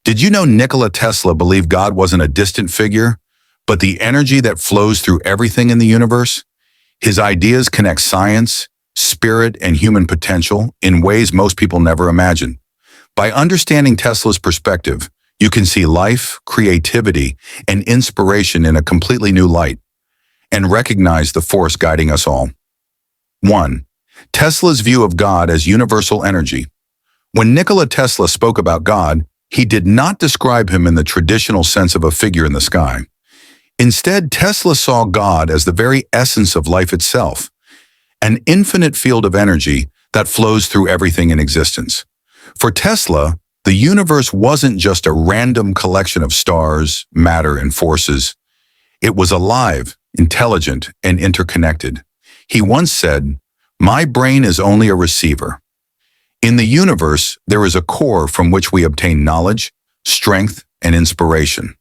Did you know Nikola Tesla believed God wasn't a distant figure, but the energy that flows through everything in the universe? His ideas connect science, spirit, and human potential in ways most people never imagine. By understanding Tesla's perspective, you can see life, creativity, and inspiration in a completely new light, and recognize the force guiding us all. 1. Tesla's view of God as universal energy. When Nikola Tesla spoke about God, he did not describe him in the traditional sense of a figure in the sky. Instead, Tesla saw God as the very essence of life itself, an infinite field of energy that flows through everything in existence. For Tesla, the universe wasn't just a random collection of stars, matter, and forces. It was alive, intelligent, and interconnected. He once said, "My brain is only a receiver." In the universe, there is a core from which we obtain knowledge, strength, and inspiration.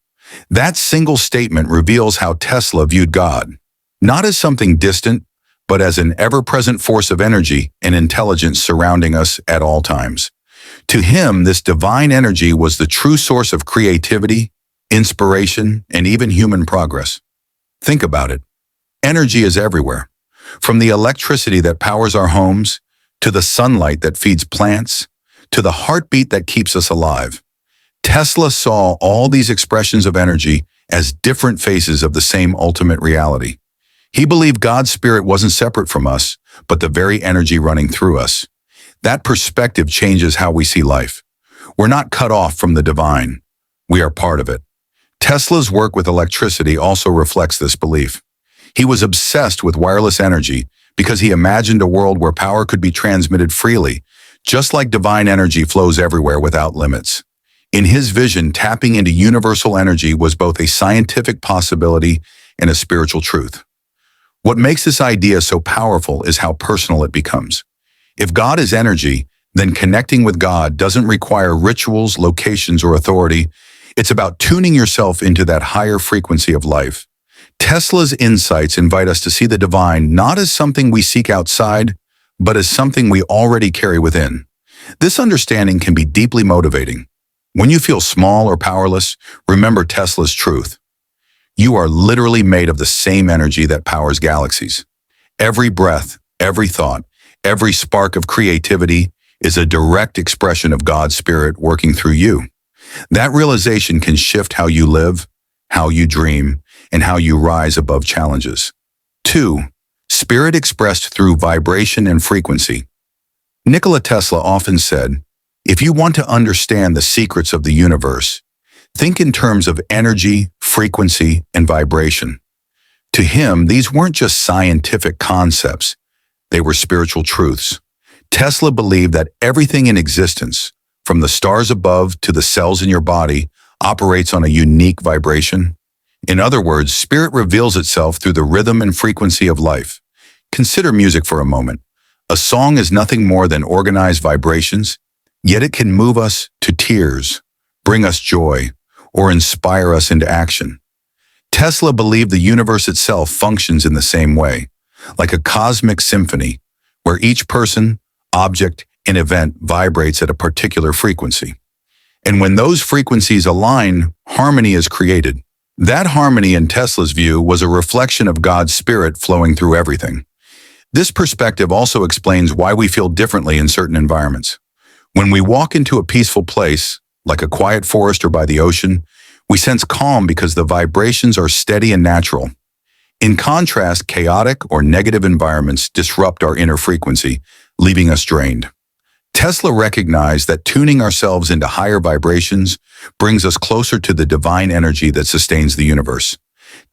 That single statement reveals how Tesla viewed God, not as something distant, but as an ever-present force of energy and intelligence surrounding us at all times. To him, this divine energy was the true source of creativity, inspiration, and even human progress. Think about it. Energy is everywhere, from the electricity that powers our homes, to the sunlight that feeds plants, to the heartbeat that keeps us alive. Tesla saw all these expressions of energy as different faces of the same ultimate reality. He believed God's spirit wasn't separate from us, but the very energy running through us. That perspective changes how we see life. We're not cut off from the divine. We are part of it. Tesla's work with electricity also reflects this belief. He was obsessed with wireless energy because he imagined a world where power could be transmitted freely, just like divine energy flows everywhere without limits. In his vision, tapping into universal energy was both a scientific possibility and a spiritual truth. What makes this idea so powerful is how personal it becomes. If God is energy, then connecting with God doesn't require rituals, locations, or authority. It's about tuning yourself into that higher frequency of life. Tesla's insights invite us to see the divine not as something we seek outside, but as something we already carry within. This understanding can be deeply motivating. When you feel small or powerless, remember Tesla's truth. You are literally made of the same energy that powers galaxies. Every breath, every thought, every spark of creativity is a direct expression of God's spirit working through you. That realization can shift how you live, how you dream, and how you rise above challenges. 2. Spirit expressed through vibration and frequency. Nikola Tesla often said, "If you want to understand the secrets of the universe, think in terms of energy, frequency, and vibration." To him, these weren't just scientific concepts. They were spiritual truths. Tesla believed that everything in existence, from the stars above to the cells in your body, operates on a unique vibration. In other words, spirit reveals itself through the rhythm and frequency of life. Consider music for a moment. A song is nothing more than organized vibrations, yet it can move us to tears, bring us joy, or inspire us into action. Tesla believed the universe itself functions in the same way, like a cosmic symphony, where each person, object, and event vibrates at a particular frequency. And when those frequencies align, harmony is created. That harmony, in Tesla's view, was a reflection of God's spirit flowing through everything. This perspective also explains why we feel differently in certain environments. When we walk into a peaceful place, like a quiet forest or by the ocean, we sense calm because the vibrations are steady and natural. In contrast, chaotic or negative environments disrupt our inner frequency, leaving us drained. Tesla recognized that tuning ourselves into higher vibrations brings us closer to the divine energy that sustains the universe.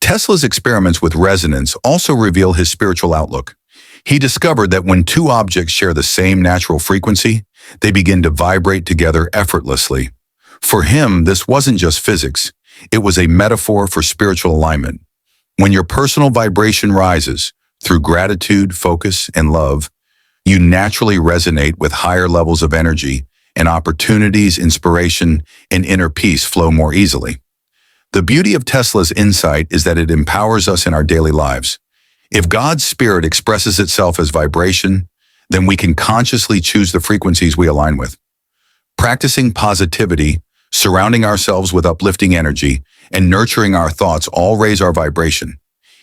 Tesla's experiments with resonance also reveal his spiritual outlook. He discovered that when two objects share the same natural frequency, they begin to vibrate together effortlessly. For him, this wasn't just physics. It was a metaphor for spiritual alignment. When your personal vibration rises through gratitude, focus, and love, you naturally resonate with higher levels of energy, and opportunities, inspiration, and inner peace flow more easily. The beauty of Tesla's insight is that it empowers us in our daily lives. If God's spirit expresses itself as vibration, then we can consciously choose the frequencies we align with. Practicing positivity, Surrounding ourselves with uplifting energy and nurturing our thoughts all raise our vibration.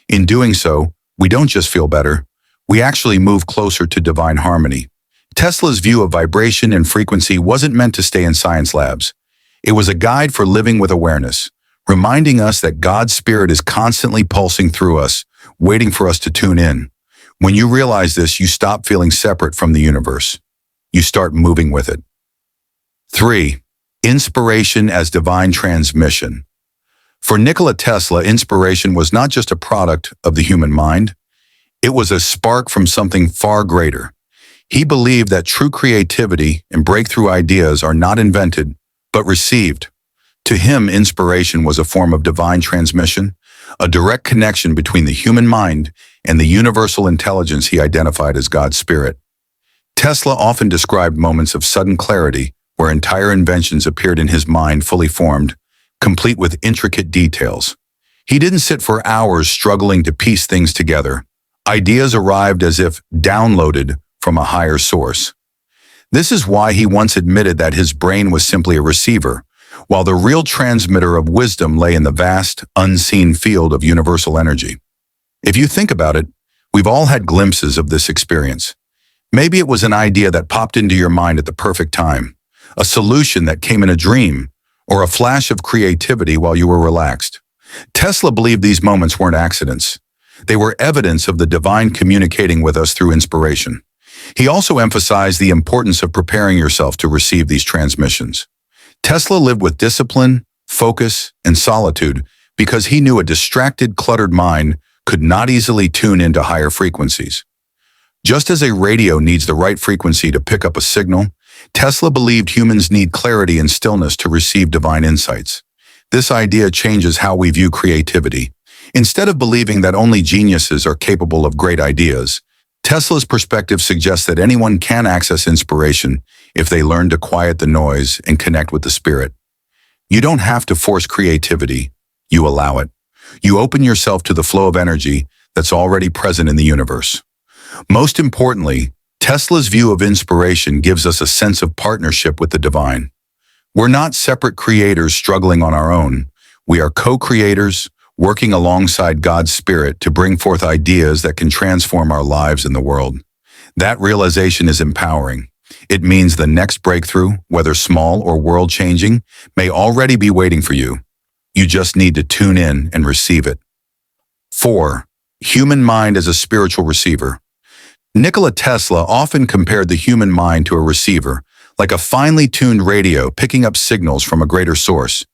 In doing so, we don't just feel better, we actually move closer to divine harmony. Tesla's view of vibration and frequency wasn't meant to stay in science labs. It was a guide for living with awareness, reminding us that God's spirit is constantly pulsing through us, waiting for us to tune in. When you realize this, you stop feeling separate from the universe. You start moving with it. 3. Inspiration as divine transmission. For Nikola Tesla, inspiration was not just a product of the human mind. It was a spark from something far greater. He believed that true creativity and breakthrough ideas are not invented, but received. To him, inspiration was a form of divine transmission, a direct connection between the human mind and the universal intelligence he identified as God's spirit. Tesla often described moments of sudden clarity where entire inventions appeared in his mind fully formed, complete with intricate details. He didn't sit for hours struggling to piece things together. Ideas arrived as if downloaded from a higher source. This is why he once admitted that his brain was simply a receiver, while the real transmitter of wisdom lay in the vast, unseen field of universal energy. If you think about it, we've all had glimpses of this experience. Maybe it was an idea that popped into your mind at the perfect time, a solution that came in a dream, or a flash of creativity while you were relaxed. Tesla believed these moments weren't accidents. They were evidence of the divine communicating with us through inspiration. He also emphasized the importance of preparing yourself to receive these transmissions. Tesla lived with discipline, focus, and solitude because he knew a distracted, cluttered mind could not easily tune into higher frequencies. Just as a radio needs the right frequency to pick up a signal, Tesla believed humans need clarity and stillness to receive divine insights. This idea changes how we view creativity. Instead of believing that only geniuses are capable of great ideas, Tesla's perspective suggests that anyone can access inspiration if they learn to quiet the noise and connect with the spirit. You don't have to force creativity, you allow it. You open yourself to the flow of energy that's already present in the universe. Most importantly, Tesla's view of inspiration gives us a sense of partnership with the divine. We're not separate creators struggling on our own. We are co-creators, working alongside God's spirit to bring forth ideas that can transform our lives in the world. That realization is empowering. It means the next breakthrough, whether small or world-changing, may already be waiting for you. You just need to tune in and receive it. 4. Human mind as a spiritual receiver. Nikola Tesla often compared the human mind to a receiver, like a finely tuned radio picking up signals from a greater source.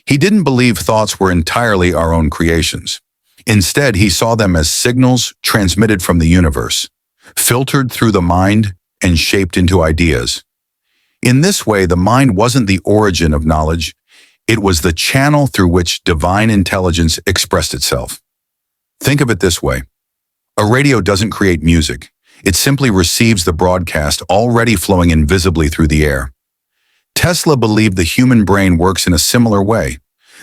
He didn't believe thoughts were entirely our own creations. Instead, he saw them as signals transmitted from the universe, filtered through the mind and shaped into ideas. In this way, the mind wasn't the origin of knowledge, it was the channel through which divine intelligence expressed itself. Think of it this way. A radio doesn't create music. It simply receives the broadcast already flowing invisibly through the air. Tesla believed the human brain works in a similar way.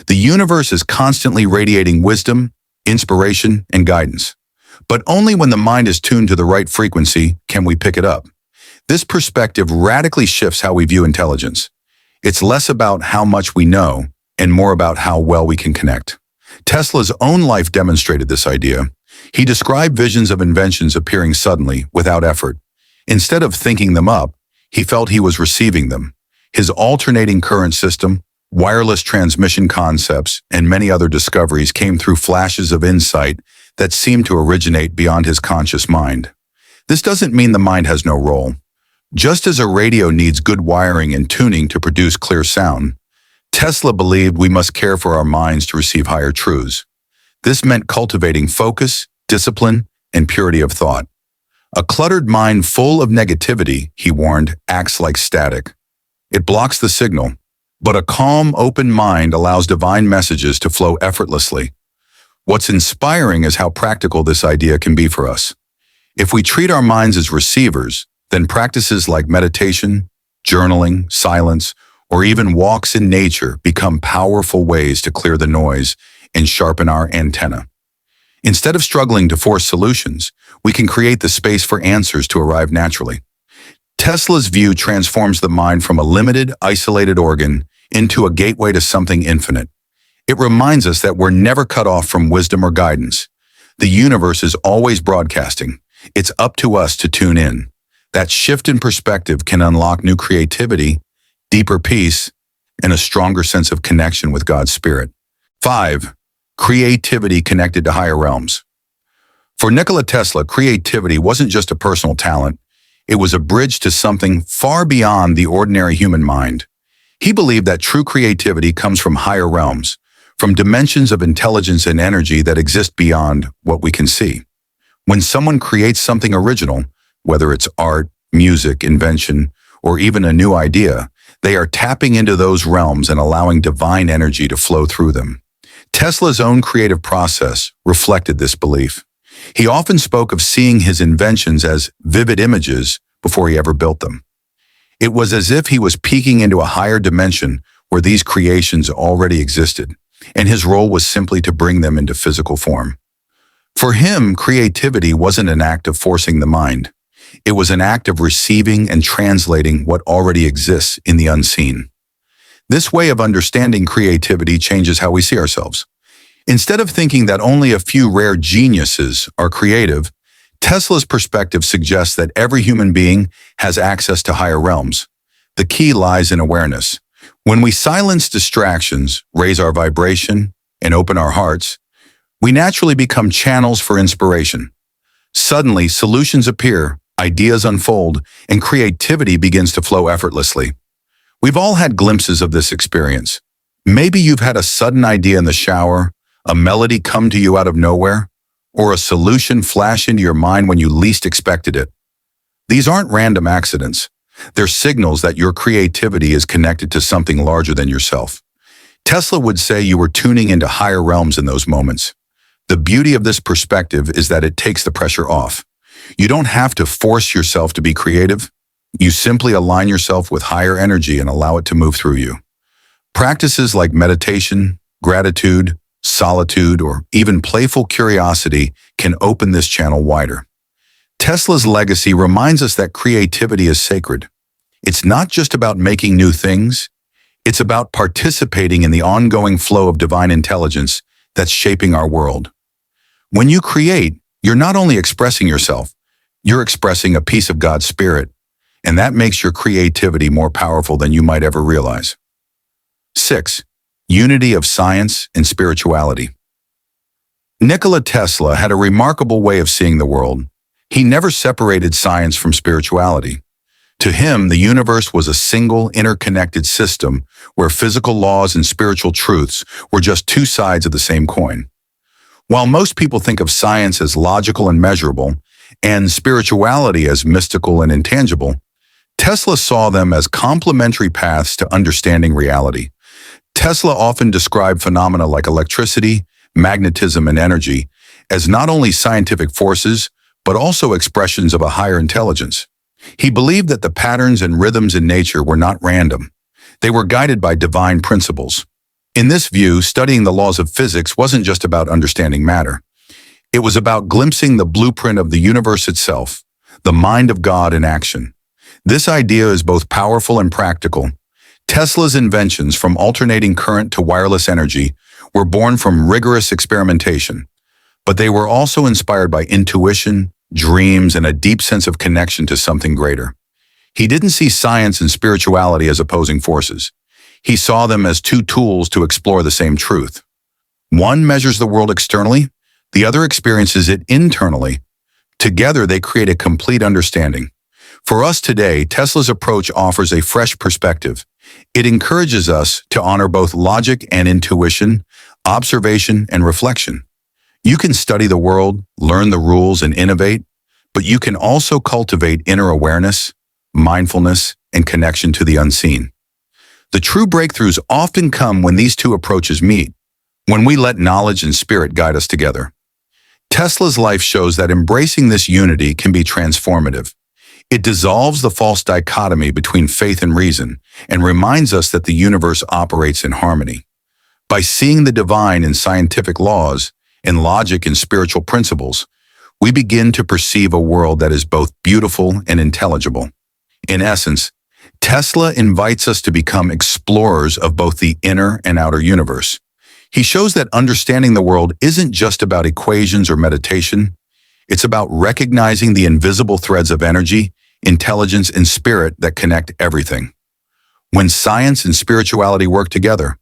The universe is constantly radiating wisdom, inspiration, and guidance. But only when the mind is tuned to the right frequency can we pick it up. This perspective radically shifts how we view intelligence. It's less about how much we know and more about how well we can connect. Tesla's own life demonstrated this idea. He described visions of inventions appearing suddenly, without effort. Instead of thinking them up, he felt he was receiving them. His alternating current system, wireless transmission concepts, and many other discoveries came through flashes of insight that seemed to originate beyond his conscious mind. This doesn't mean the mind has no role. Just as a radio needs good wiring and tuning to produce clear sound, Tesla believed we must care for our minds to receive higher truths. This meant cultivating focus, discipline, and purity of thought. A cluttered mind full of negativity, he warned, acts like static. It blocks the signal, but a calm, open mind allows divine messages to flow effortlessly. What's inspiring is how practical this idea can be for us. If we treat our minds as receivers, then practices like meditation, journaling, silence, or even walks in nature become powerful ways to clear the noise and sharpen our antenna. Instead of struggling to force solutions, we can create the space for answers to arrive naturally. Tesla's view transforms the mind from a limited, isolated organ into a gateway to something infinite. It reminds us that we're never cut off from wisdom or guidance. The universe is always broadcasting. It's up to us to tune in. That shift in perspective can unlock new creativity, deeper peace, and a stronger sense of connection with God's Spirit. 5. Creativity connected to higher realms. For Nikola Tesla, creativity wasn't just a personal talent. It was a bridge to something far beyond the ordinary human mind. He believed that true creativity comes from higher realms, from dimensions of intelligence and energy that exist beyond what we can see. When someone creates something original, whether it's art, music, invention, or even a new idea, they are tapping into those realms and allowing divine energy to flow through them. Tesla's own creative process reflected this belief. He often spoke of seeing his inventions as vivid images before he ever built them. It was as if he was peeking into a higher dimension where these creations already existed, and his role was simply to bring them into physical form. For him, creativity wasn't an act of forcing the mind. It was an act of receiving and translating what already exists in the unseen. This way of understanding creativity changes how we see ourselves. Instead of thinking that only a few rare geniuses are creative, Tesla's perspective suggests that every human being has access to higher realms. The key lies in awareness. When we silence distractions, raise our vibration, and open our hearts, we naturally become channels for inspiration. Suddenly, solutions appear, ideas unfold, and creativity begins to flow effortlessly. We've all had glimpses of this experience. Maybe you've had a sudden idea in the shower, a melody come to you out of nowhere, or a solution flash into your mind when you least expected it. These aren't random accidents. They're signals that your creativity is connected to something larger than yourself. Tesla would say you were tuning into higher realms in those moments. The beauty of this perspective is that it takes the pressure off. You don't have to force yourself to be creative. You simply align yourself with higher energy and allow it to move through you. Practices like meditation, gratitude, solitude, or even playful curiosity can open this channel wider. Tesla's legacy reminds us that creativity is sacred. It's not just about making new things. It's about participating in the ongoing flow of divine intelligence that's shaping our world. When you create, you're not only expressing yourself, you're expressing a piece of God's Spirit, and that makes your creativity more powerful than you might ever realize. 6. Unity of science and spirituality. Nikola Tesla had a remarkable way of seeing the world. He never separated science from spirituality. To him, the universe was a single, interconnected system where physical laws and spiritual truths were just two sides of the same coin. While most people think of science as logical and measurable, and spirituality as mystical and intangible, Tesla saw them as complementary paths to understanding reality. Tesla often described phenomena like electricity, magnetism, and energy as not only scientific forces, but also expressions of a higher intelligence. He believed that the patterns and rhythms in nature were not random. They were guided by divine principles. In this view, studying the laws of physics wasn't just about understanding matter. It was about glimpsing the blueprint of the universe itself, the mind of God in action. This idea is both powerful and practical. Tesla's inventions, from alternating current to wireless energy, were born from rigorous experimentation, but they were also inspired by intuition, dreams, and a deep sense of connection to something greater. He didn't see science and spirituality as opposing forces. He saw them as two tools to explore the same truth. One measures the world externally, the other experiences it internally. Together, they create a complete understanding. For us today, Tesla's approach offers a fresh perspective. It encourages us to honor both logic and intuition, observation and reflection. You can study the world, learn the rules, and innovate, but you can also cultivate inner awareness, mindfulness, and connection to the unseen. The true breakthroughs often come when these two approaches meet, when we let knowledge and spirit guide us together. Tesla's life shows that embracing this unity can be transformative. It dissolves the false dichotomy between faith and reason and reminds us that the universe operates in harmony. By seeing the divine in scientific laws and logic in spiritual principles, we begin to perceive a world that is both beautiful and intelligible. In essence, Tesla invites us to become explorers of both the inner and outer universe. He shows that understanding the world isn't just about equations or meditation. It's about recognizing the invisible threads of energy, intelligence, and spirit that connect everything. When science and spirituality work together,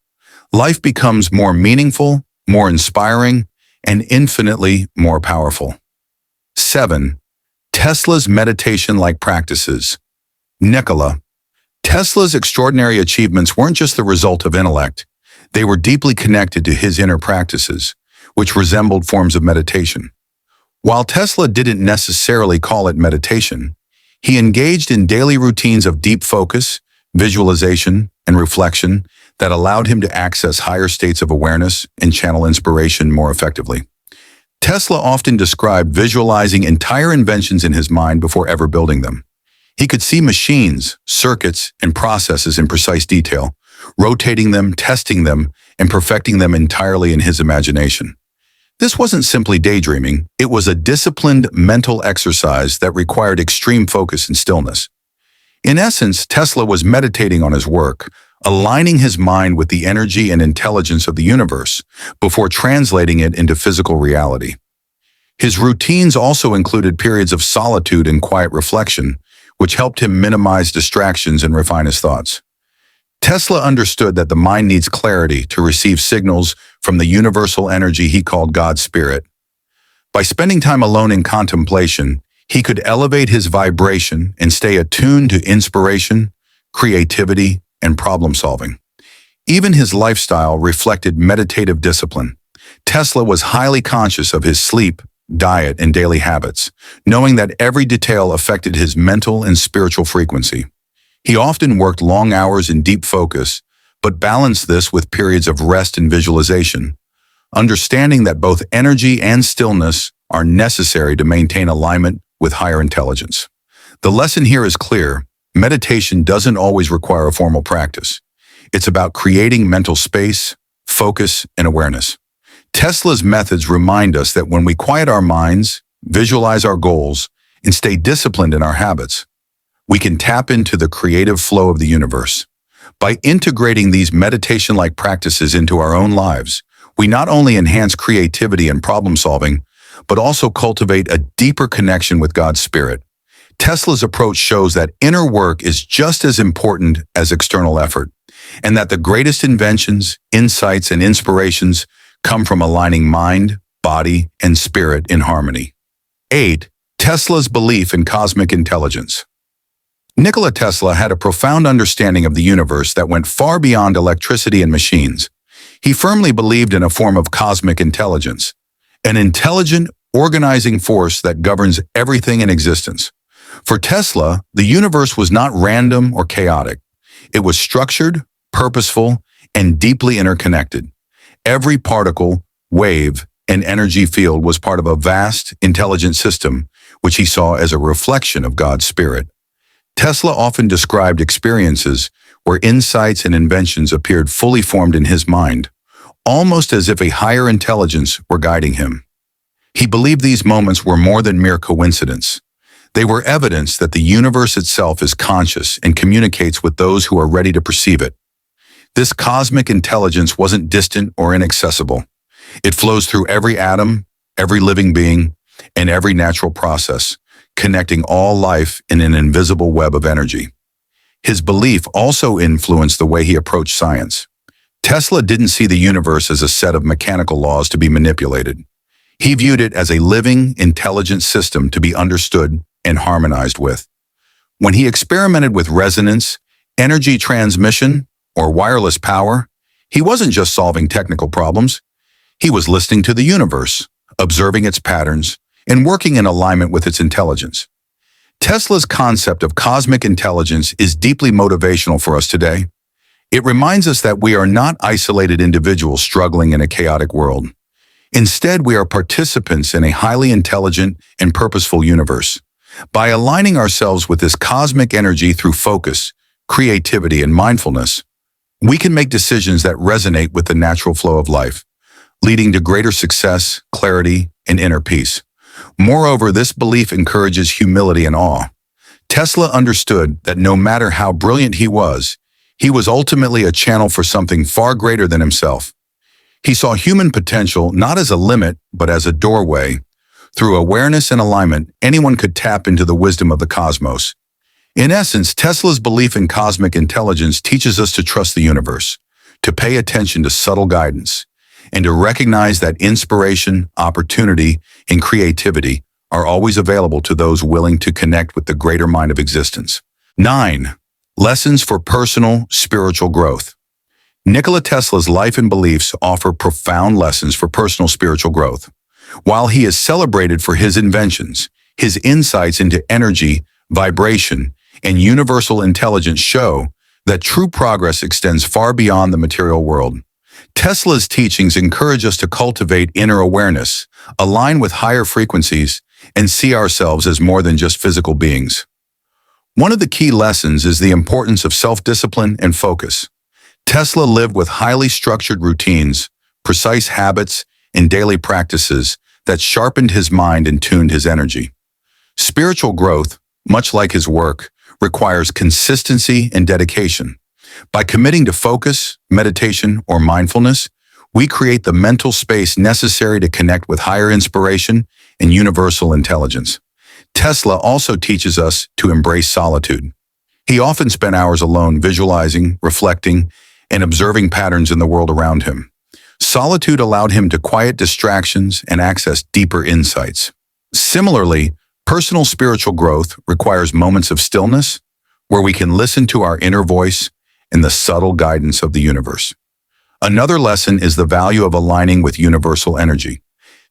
life becomes more meaningful, more inspiring, and infinitely more powerful. 7. Tesla's meditation-like practices. Nikola Tesla's extraordinary achievements weren't just the result of intellect. They were deeply connected to his inner practices, which resembled forms of meditation. While Tesla didn't necessarily call it meditation, he engaged in daily routines of deep focus, visualization, and reflection that allowed him to access higher states of awareness and channel inspiration more effectively. Tesla often described visualizing entire inventions in his mind before ever building them. He could see machines, circuits, and processes in precise detail, rotating them, testing them, and perfecting them entirely in his imagination. This wasn't simply daydreaming, it was a disciplined mental exercise that required extreme focus and stillness. In essence, Tesla was meditating on his work, aligning his mind with the energy and intelligence of the universe before translating it into physical reality. His routines also included periods of solitude and quiet reflection, which helped him minimize distractions and refine his thoughts. Tesla understood that the mind needs clarity to receive signals from the universal energy he called God's Spirit. By spending time alone in contemplation, he could elevate his vibration and stay attuned to inspiration, creativity, and problem-solving. Even his lifestyle reflected meditative discipline. Tesla was highly conscious of his sleep, diet, and daily habits, knowing that every detail affected his mental and spiritual frequency. He often worked long hours in deep focus, but balanced this with periods of rest and visualization, understanding that both energy and stillness are necessary to maintain alignment with higher intelligence. The lesson here is clear. Meditation doesn't always require a formal practice. It's about creating mental space, focus, and awareness. Tesla's methods remind us that when we quiet our minds, visualize our goals, and stay disciplined in our habits, we can tap into the creative flow of the universe. By integrating these meditation-like practices into our own lives, we not only enhance creativity and problem-solving, but also cultivate a deeper connection with God's Spirit. Tesla's approach shows that inner work is just as important as external effort, and that the greatest inventions, insights, and inspirations come from aligning mind, body, and spirit in harmony. 8. Tesla's belief in cosmic intelligence. Nikola Tesla had a profound understanding of the universe that went far beyond electricity and machines. He firmly believed in a form of cosmic intelligence, an intelligent, organizing force that governs everything in existence. For Tesla, the universe was not random or chaotic. It was structured, purposeful, and deeply interconnected. Every particle, wave, and energy field was part of a vast, intelligent system, which he saw as a reflection of God's Spirit. Tesla often described experiences where insights and inventions appeared fully formed in his mind, almost as if a higher intelligence were guiding him. He believed these moments were more than mere coincidence. They were evidence that the universe itself is conscious and communicates with those who are ready to perceive it. This cosmic intelligence wasn't distant or inaccessible. It flows through every atom, every living being, and every natural process, connecting all life in an invisible web of energy. His belief also influenced the way he approached science. Tesla didn't see the universe as a set of mechanical laws to be manipulated. He viewed it as a living, intelligent system to be understood and harmonized with. When he experimented with resonance, energy transmission, or wireless power, he wasn't just solving technical problems. He was listening to the universe, observing its patterns, and working in alignment with its intelligence. Tesla's concept of cosmic intelligence is deeply motivational for us today. It reminds us that we are not isolated individuals struggling in a chaotic world. Instead, we are participants in a highly intelligent and purposeful universe. By aligning ourselves with this cosmic energy through focus, creativity, and mindfulness, we can make decisions that resonate with the natural flow of life, leading to greater success, clarity, and inner peace. Moreover, this belief encourages humility and awe. Tesla understood that no matter how brilliant he was ultimately a channel for something far greater than himself. He saw human potential not as a limit, but as a doorway. Through awareness and alignment, anyone could tap into the wisdom of the cosmos. In essence, Tesla's belief in cosmic intelligence teaches us to trust the universe, to pay attention to subtle guidance, and to recognize that inspiration, opportunity, and creativity are always available to those willing to connect with the greater mind of existence. 9. Lessons for personal, spiritual growth. Nikola Tesla's life and beliefs offer profound lessons for personal spiritual growth. While he is celebrated for his inventions, his insights into energy, vibration, and universal intelligence show that true progress extends far beyond the material world. Tesla's teachings encourage us to cultivate inner awareness, align with higher frequencies, and see ourselves as more than just physical beings. One of the key lessons is the importance of self-discipline and focus. Tesla lived with highly structured routines, precise habits, and daily practices that sharpened his mind and tuned his energy. Spiritual growth, much like his work, requires consistency and dedication. By committing to focus, meditation, or mindfulness, we create the mental space necessary to connect with higher inspiration and universal intelligence. Tesla also teaches us to embrace solitude. He often spent hours alone visualizing, reflecting, and observing patterns in the world around him. Solitude allowed him to quiet distractions and access deeper insights. Similarly, personal spiritual growth requires moments of stillness where we can listen to our inner voice and the subtle guidance of the universe. Another lesson is the value of aligning with universal energy.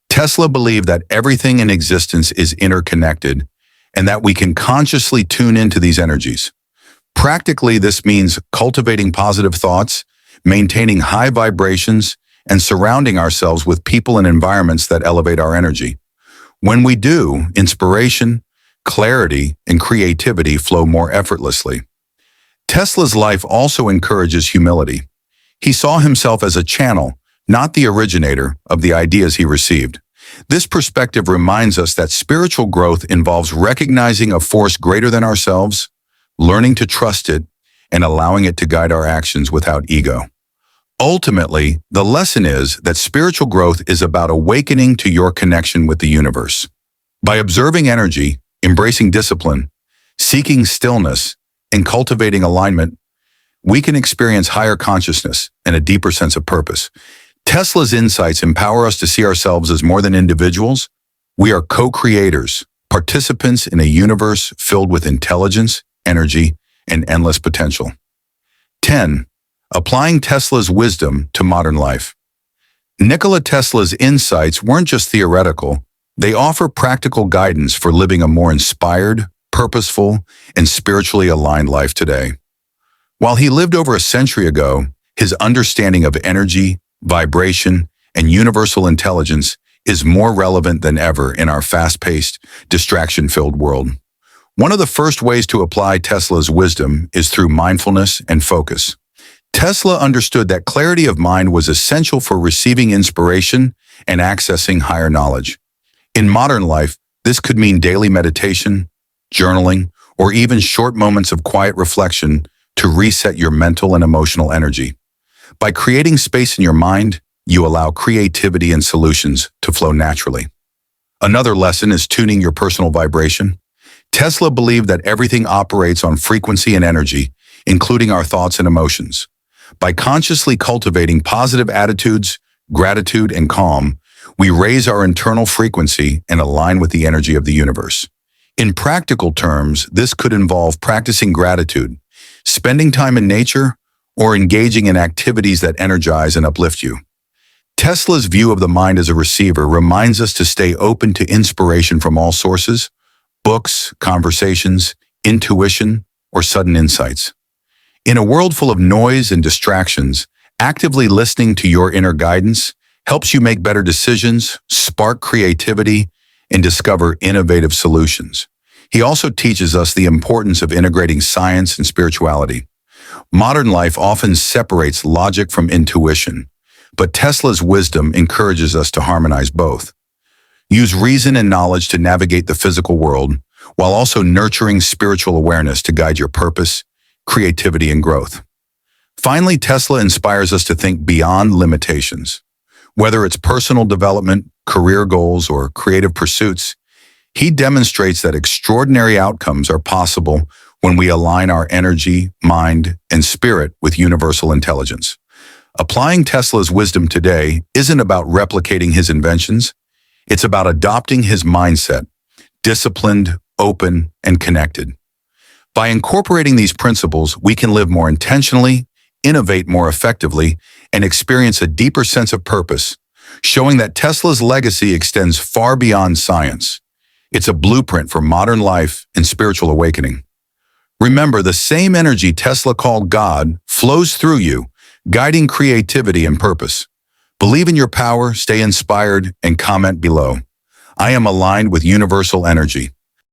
Tesla believed that everything in existence is interconnected and that we can consciously tune into these energies. Practically, this means cultivating positive thoughts, maintaining high vibrations, and surrounding ourselves with people and environments that elevate our energy. When we do, inspiration, clarity, and creativity flow more effortlessly. Tesla's life also encourages humility. He saw himself as a channel, not the originator, of the ideas he received. This perspective reminds us that spiritual growth involves recognizing a force greater than ourselves, learning to trust it, and allowing it to guide our actions without ego. Ultimately, the lesson is that spiritual growth is about awakening to your connection with the universe. By observing energy, embracing discipline, seeking stillness, and cultivating alignment, we can experience higher consciousness and a deeper sense of purpose. Tesla's insights empower us to see ourselves as more than individuals. We are co-creators, participants in a universe filled with intelligence, energy, and endless potential. 10. Applying Tesla's wisdom to modern life. Nikola Tesla's insights weren't just theoretical, they offer practical guidance for living a more inspired, purposeful, and spiritually aligned life today. While he lived over a century ago, his understanding of energy, vibration, and universal intelligence is more relevant than ever in our fast-paced, distraction-filled world. One of the first ways to apply Tesla's wisdom is through mindfulness and focus. Tesla understood that clarity of mind was essential for receiving inspiration and accessing higher knowledge. In modern life, this could mean daily meditation, journaling, or even short moments of quiet reflection to reset your mental and emotional energy. By creating space in your mind, you allow creativity and solutions to flow naturally. Another lesson is tuning your personal vibration. Tesla believed that everything operates on frequency and energy, including our thoughts and emotions. By consciously cultivating positive attitudes, gratitude, and calm, we raise our internal frequency and align with the energy of the universe. In practical terms, this could involve practicing gratitude, spending time in nature, or engaging in activities that energize and uplift you. Tesla's view of the mind as a receiver reminds us to stay open to inspiration from all sources: books, conversations, intuition, or sudden insights. In a world full of noise and distractions, actively listening to your inner guidance helps you make better decisions, spark creativity, and discover innovative solutions. He also teaches us the importance of integrating science and spirituality. Modern life often separates logic from intuition, but Tesla's wisdom encourages us to harmonize both. Use reason and knowledge to navigate the physical world, while also nurturing spiritual awareness to guide your purpose, creativity, and growth. Finally, Tesla inspires us to think beyond limitations. Whether it's personal development, career goals, or creative pursuits, he demonstrates that extraordinary outcomes are possible when we align our energy, mind, and spirit with universal intelligence. Applying Tesla's wisdom today isn't about replicating his inventions. It's about adopting his mindset, disciplined, open, and connected. By incorporating these principles, we can live more intentionally, innovate more effectively, and experience a deeper sense of purpose, showing that Tesla's legacy extends far beyond science. It's a blueprint for modern life and spiritual awakening. Remember, the same energy Tesla called God flows through you, guiding creativity and purpose. Believe in your power, stay inspired, and comment below. I am aligned with universal energy.